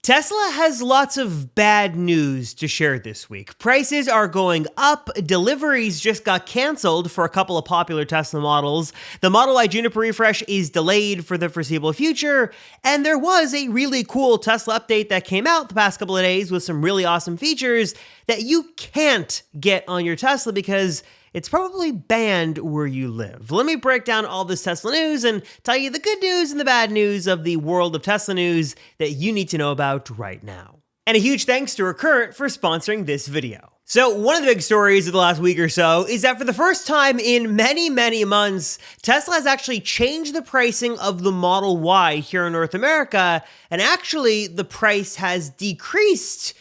Tesla has lots of bad news to share this week. Prices are going up, deliveries just got canceled for a couple of popular Tesla models, the Model Y Juniper refresh is delayed for the foreseeable future, and there was a really cool Tesla update that came out the past couple of days with some really awesome features that you can't get on your Tesla because it's probably banned where you live. Let me break down all this Tesla news and tell you the good news and the bad news of the world of Tesla news that you need to know about right now. And a huge thanks to Recurrent for sponsoring this video. So one of the big stories of the last week or so is that for the first time in many months, Tesla has actually changed the pricing of the Model Y here in North America, and actually the price has decreased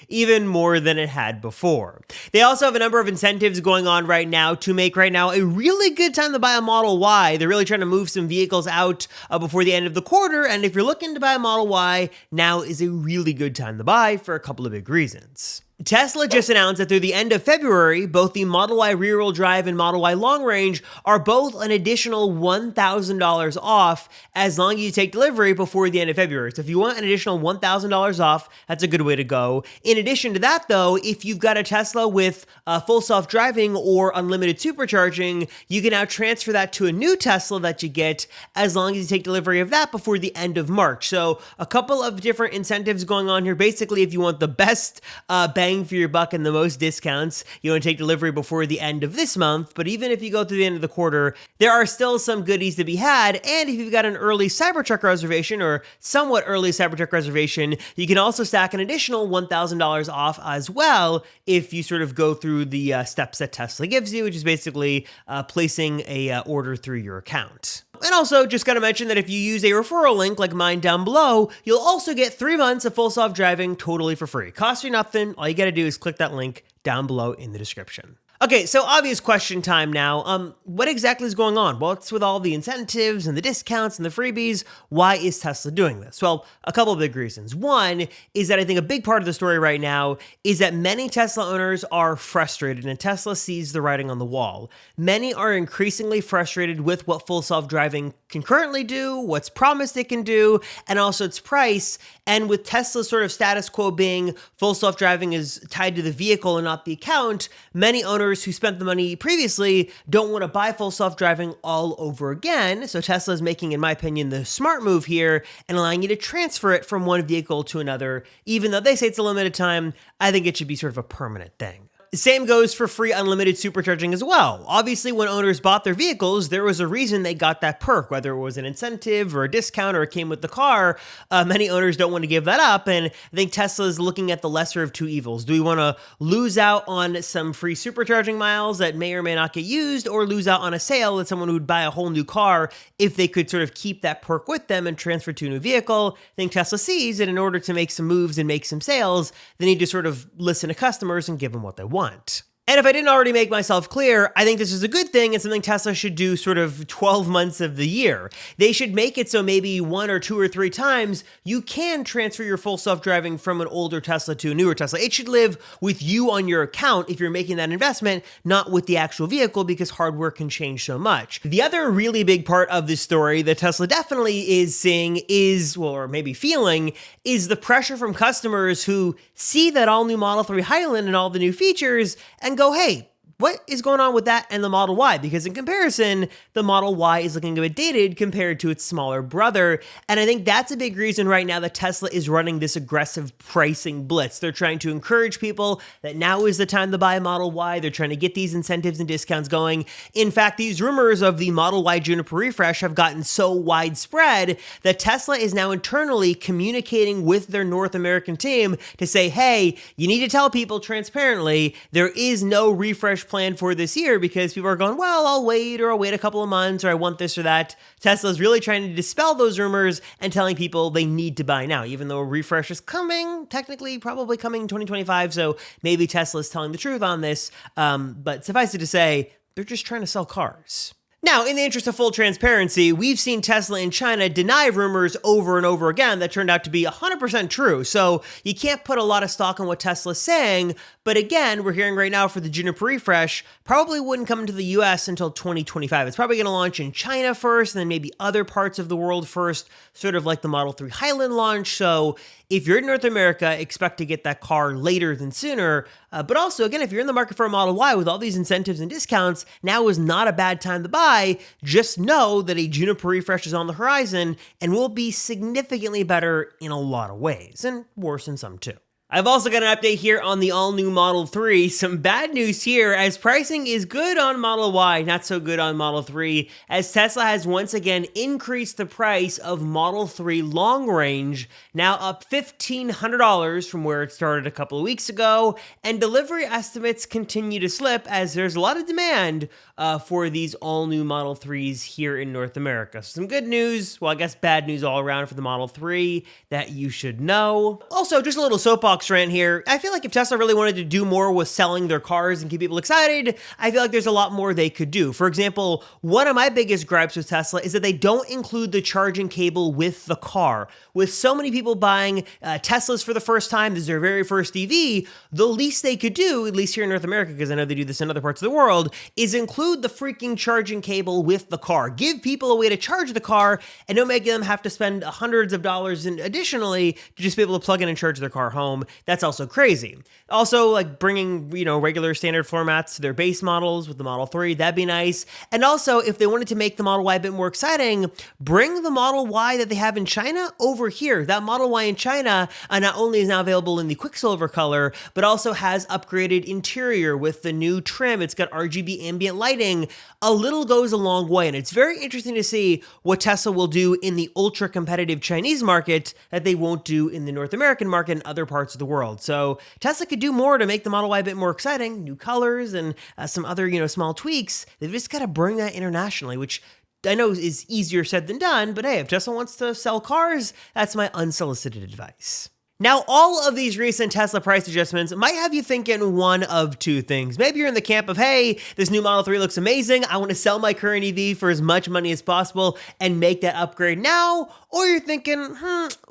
even more than it had before. They also have a number of incentives going on right now to make right now a really good time to buy a Model Y. They're really trying to move some vehicles out before the end of the quarter, and if you're looking to buy a Model Y, now is a really good time to buy for a couple of big reasons. Tesla just announced that through the end of February, both the Model Y rear-wheel drive and Model Y long range are both an additional $1,000 off as long as you take delivery before the end of February. So if you want an additional $1,000 off, that's a good way to go. In addition to that, though, if you've got a Tesla with full self-driving or unlimited supercharging, you can now transfer that to a new Tesla that you get as long as you take delivery of that before the end of March. So a couple of different incentives going on here. Basically, if you want the best bang for your buck and the most discounts, you want to take delivery before the end of this month, but even if you go through the end of the quarter, there are still some goodies to be had, and if you've got an early Cybertruck reservation or somewhat early Cybertruck reservation, you can also stack an additional $1,000 off as well if you sort of go through the steps that Tesla gives you, which is basically placing a order through your account. And also, just gotta mention that if you use a referral link like mine down below, you'll also get 3 months of full self-driving totally for free. Costs you nothing. All you gotta do is click that link down below in the description. Okay, so obvious question time now. What exactly is going on? Well, it's with all the incentives and the discounts and the freebies. Why is Tesla doing this? Well, a couple of big reasons. One is that I think a big part of the story right now is that many Tesla owners are frustrated and Tesla sees the writing on the wall. Many are increasingly frustrated with what full self-driving can currently do, what's promised it can do, and also its price. And with Tesla's sort of status quo being full self-driving is tied to the vehicle and not the account, many owners who spent the money previously don't want to buy full self-driving all over again. So Tesla is making, in my opinion, the smart move here and allowing you to transfer it from one vehicle to another. Even though they say it's a limited time, I think it should be sort of a permanent thing. Same goes for free unlimited supercharging as well. Obviously, when owners bought their vehicles, there was a reason they got that perk, whether it was an incentive or a discount or it came with the car. Many owners don't want to give that up, and I think Tesla is looking at the lesser of two evils. Do we want to lose out on some free supercharging miles that may or may not get used, or lose out on a sale that someone would buy a whole new car if they could sort of keep that perk with them and transfer to a new vehicle? I think Tesla sees that in order to make some moves and make some sales, they need to sort of listen to customers and give them what they want. And if I didn't already make myself clear, I think this is a good thing and something Tesla should do sort of 12 months of the year. They should make it so maybe 1 or 2 or 3 times you can transfer your full self-driving from an older Tesla to a newer Tesla. It should live with you on your account if you're making that investment, not with the actual vehicle, because hardware can change so much. The other really big part of this story that Tesla definitely is seeing is, well, or maybe feeling, is the pressure from customers who see that all new Model 3 Highland and all the new features and go, hey, what is going on with that and the Model Y? Because in comparison, the Model Y is looking a bit dated compared to its smaller brother. And I think that's a big reason right now that Tesla is running this aggressive pricing blitz. They're trying to encourage people that now is the time to buy a Model Y. They're trying to get these incentives and discounts going. In fact, these rumors of the Model Y Juniper refresh have gotten so widespread that Tesla is now internally communicating with their North American team to say, hey, you need to tell people transparently there is no refresh plan for this year, because people are going, well, I'll wait a couple of months, or I want this or that. Tesla's really trying to dispel those rumors and telling people they need to buy now, even though a refresh is coming, technically probably coming in 2025. So maybe Tesla's telling the truth on this. But suffice it to say, they're just trying to sell cars. Now, in the interest of full transparency, we've seen Tesla in China deny rumors over and over again that turned out to be 100% true. So you can't put a lot of stock on what Tesla's saying. But again, we're hearing right now for the Juniper refresh, probably wouldn't come into the US until 2025. It's probably going to launch in China first, and then maybe other parts of the world first, sort of like the Model 3 Highland launch. So if you're in North America, expect to get that car later than sooner. But also, again, if you're in the market for a Model Y with all these incentives and discounts, now is not a bad time to buy. Just know that a Juniper refresh is on the horizon and will be significantly better in a lot of ways, and worse in some too. I've also got an update here on the all-new Model 3. Some bad news here, as pricing is good on Model Y, not so good on Model 3, as Tesla has once again increased the price of Model 3 long range, now up $1,500 from where it started a couple of weeks ago, and delivery estimates continue to slip as there's a lot of demand for these all-new Model 3s here in North America. So some good news, well, I guess bad news all around for the Model 3 that you should know. Also, just a little soapbox rant here. I feel like if Tesla really wanted to do more with selling their cars and keep people excited, I feel like there's a lot more they could do. For example, one of my biggest gripes with Tesla is that they don't include the charging cable with the car. With so many people buying Teslas for the first time, this is their very first EV, the least they could do, at least here in North America, because I know they do this in other parts of the world, is include the freaking charging cable with the car. Give people a way to charge the car and don't make them have to spend hundreds of dollars additionally to just be able to plug in and charge their car home. That's also crazy. Also, like bringing, regular standard floor mats to their base models with the Model 3, that'd be nice. And also, if they wanted to make the Model Y a bit more exciting, bring the Model Y that they have in China over here. That Model Y in China not only is now available in the Quicksilver color, but also has upgraded interior with the new trim. It's got RGB ambient lighting. A little goes a long way, and it's very interesting to see what Tesla will do in the ultra-competitive Chinese market that they won't do in the North American market and other parts of the world. So Tesla could do more to make the Model Y a bit more exciting, new colors and some other, small tweaks. They've just got to bring that internationally, which I know is easier said than done, but hey, if Tesla wants to sell cars, that's my unsolicited advice. Now, all of these recent Tesla price adjustments might have you thinking one of two things. Maybe you're in the camp of, hey, this new Model 3 looks amazing. I want to sell my current EV for as much money as possible and make that upgrade now. Or you're thinking,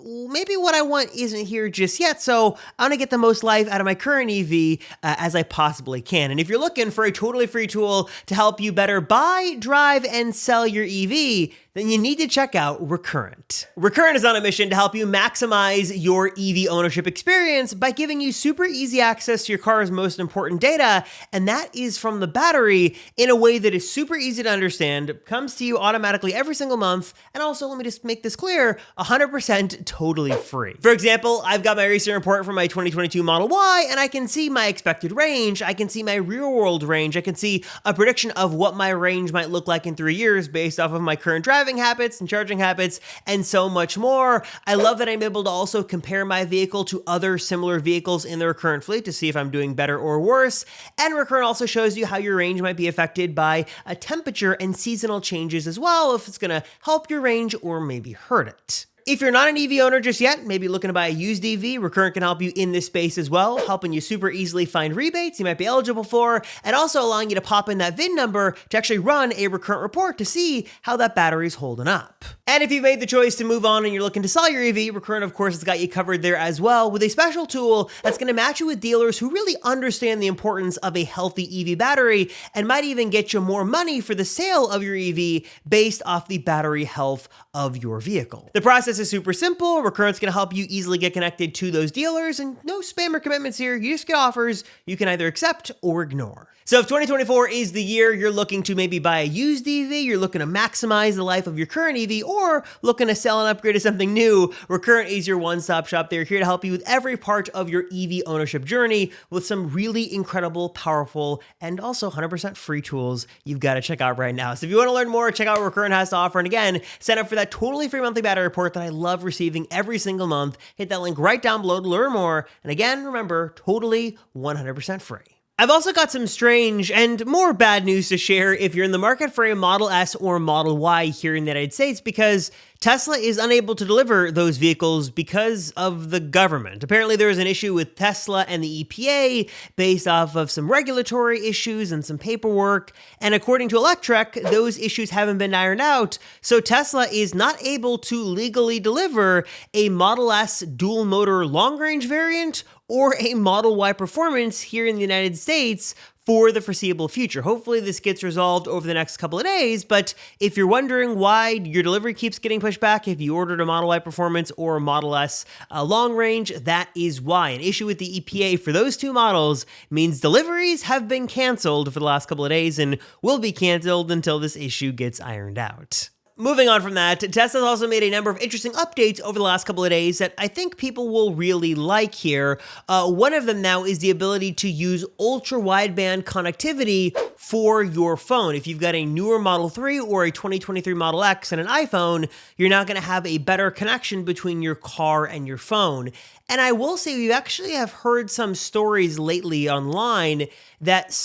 maybe what I want isn't here just yet, so I want to get the most life out of my current EV as I possibly can. And if you're looking for a totally free tool to help you better buy, drive, and sell your EV, then you need to check out Recurrent. Recurrent is on a mission to help you maximize your EV ownership experience by giving you super easy access to your car's most important data, and that is from the battery in a way that is super easy to understand, comes to you automatically every single month, and also, let me just make this clear, 100% totally free. For example, I've got my recent report from my 2022 Model Y, and I can see my expected range, I can see my real-world range, I can see a prediction of what my range might look like in 3 years based off of my current driving habits and charging habits, and so much more. I love that I'm able to also compare my vehicle to other similar vehicles in the Recurrent fleet to see if I'm doing better or worse. And Recurrent also shows you how your range might be affected by a temperature and seasonal changes as well, if it's going to help your range or maybe hurt it. If you're not an EV owner just yet, maybe looking to buy a used EV, Recurrent can help you in this space as well, helping you super easily find rebates you might be eligible for, and also allowing you to pop in that VIN number to actually run a Recurrent report to see how that battery's holding up. And if you've made the choice to move on and you're looking to sell your EV, Recurrent, of course, has got you covered there as well with a special tool that's going to match you with dealers who really understand the importance of a healthy EV battery and might even get you more money for the sale of your EV based off the battery health of your vehicle. The process is super simple. Recurrent's going to help you easily get connected to those dealers, and no spam or commitments here. You just get offers you can either accept or ignore. So if 2024 is the year you're looking to maybe buy a used EV, you're looking to maximize the life of your current EV, or looking to sell and upgrade to something new, Recurrent is your one-stop shop. They're here to help you with every part of your EV ownership journey with some really incredible, powerful, and also 100% free tools you've got to check out right now. So if you want to learn more, check out what Recurrent has to offer. And again, sign up for that totally free monthly battery report that I love receiving every single month. Hit that link right down below to learn more. And again, remember, totally 100% free. I've also got some strange and more bad news to share if you're in the market for a Model S or Model Y here in the United States, because Tesla is unable to deliver those vehicles because of the government. Apparently, there is an issue with Tesla and the EPA based off of some regulatory issues and some paperwork. And according to Electrek, those issues haven't been ironed out. So Tesla is not able to legally deliver a Model S dual motor long range variant or a Model Y Performance here in the United States for the foreseeable future. Hopefully this gets resolved over the next couple of days, but if you're wondering why your delivery keeps getting pushed back, if you ordered a Model Y Performance or a Model S long range, that is why. An issue with the EPA for those two models means deliveries have been canceled for the last couple of days and will be canceled until this issue gets ironed out. Moving on from that, Tesla's also made a number of interesting updates over the last couple of days that I think people will really like here. One of them now is the ability to use ultra-wideband connectivity for your phone. If you've got a newer Model 3 or a 2023 Model X and an iPhone, you're now going to have a better connection between your car and your phone. And I will say we actually have heard some stories lately online that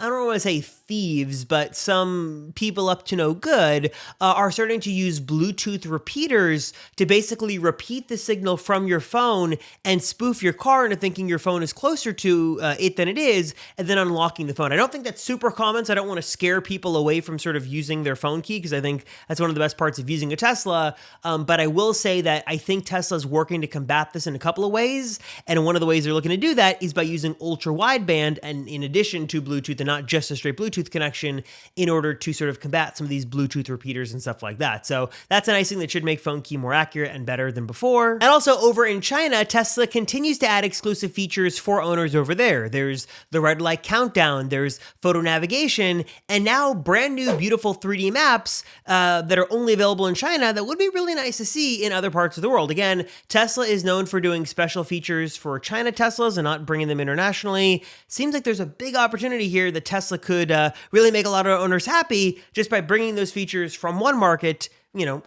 I don't want to say thieves, but some people up to no good are starting to use Bluetooth repeaters to basically repeat the signal from your phone and spoof your car into thinking your phone is closer to it than it is, and then unlocking the phone. I don't think that's super common, so I don't want to scare people away from sort of using their phone key, because I think that's one of the best parts of using a Tesla. But I will say that I think Tesla's working to combat this in a couple of ways, and one of the ways they're looking to do that is by using ultra wideband, and in addition to Bluetooth, and not just a straight Bluetooth connection, in order to sort of combat some of these Bluetooth repeaters and stuff like that. So that's a nice thing that should make phone key more accurate and better than before. And also over in China, Tesla continues to add exclusive features for owners over there. There's the red light countdown, there's photo navigation, and now brand new beautiful 3D maps that are only available in China that would be really nice to see in other parts of the world. Again, Tesla is known for doing special features for China Teslas and not bringing them internationally. Seems like there's a big opportunity here that Tesla could really make a lot of owners happy just by bringing those features from one market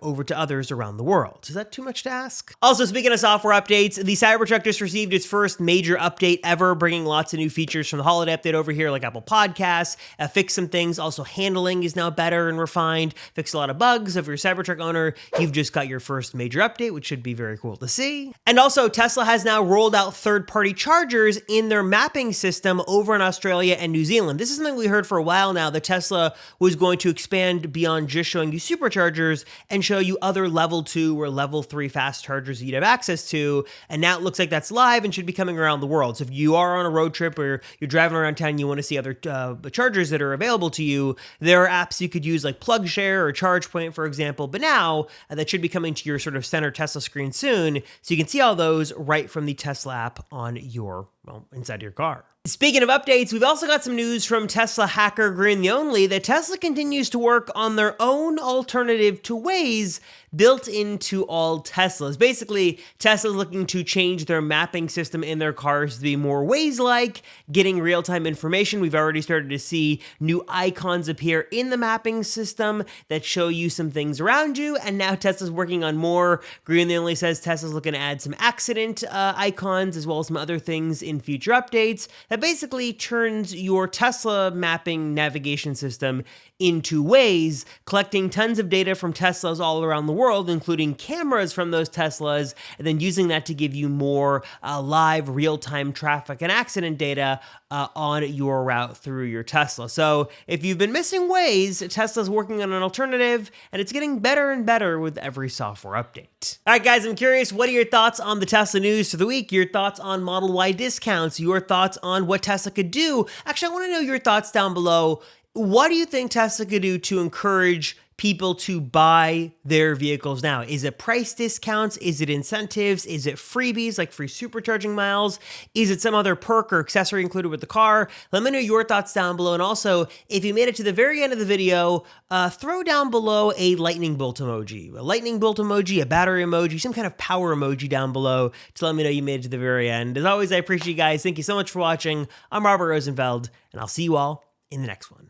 over to others around the world. Is that too much to ask? Also, speaking of software updates, the Cybertruck just received its first major update ever, bringing lots of new features from the holiday update over here, like Apple Podcasts, fixed some things. Also, handling is now better and refined, fixed a lot of bugs. If you're a Cybertruck owner, you've just got your first major update, which should be very cool to see. And also, Tesla has now rolled out third-party chargers in their mapping system over in Australia and New Zealand. This is something we heard for a while now, that Tesla was going to expand beyond just showing you superchargers and show you other level 2 or level 3 fast chargers you'd have access to. And now it looks like that's live and should be coming around the world. So if you are on a road trip or you're driving around town and you want to see other chargers that are available to you, there are apps you could use like PlugShare or ChargePoint, for example. But now that should be coming to your sort of center Tesla screen soon, so you can see all those right from the Tesla app on your, inside your car. Speaking of updates, we've also got some news from Tesla hacker Green the Only that Tesla continues to work on their own alternative to Waze built into all Teslas. Basically, Tesla's looking to change their mapping system in their cars to be more Waze-like, getting real-time information. We've already started to see new icons appear in the mapping system that show you some things around you, and now Tesla's working on more. Green the Only says Tesla's looking to add some accident icons as well as some other things in future updates that basically turns your Tesla mapping navigation system into Waze, collecting tons of data from Teslas all around the world, including cameras from those Teslas, and then using that to give you more live real-time traffic and accident data on your route through your Tesla. So if you've been missing Waze, Tesla's working on an alternative, and it's getting better and better with every software update. All right, guys, I'm curious, what are your thoughts on the Tesla news for the week? Your thoughts on Model Y discounts? Your thoughts on what Tesla could do? Actually, I want to know your thoughts down below. What do you think Tesla could do to encourage people to buy their vehicles now? Is it price discounts? Is it incentives? Is it freebies like free supercharging miles? Is it some other perk or accessory included with the car? Let me know your thoughts down below. And also, if you made it to the very end of the video, throw down below a lightning bolt emoji. A lightning bolt emoji, a battery emoji, some kind of power emoji down below to let me know you made it to the very end. As always, I appreciate you guys. Thank you so much for watching. I'm Robert Rosenfeld, and I'll see you all in the next one.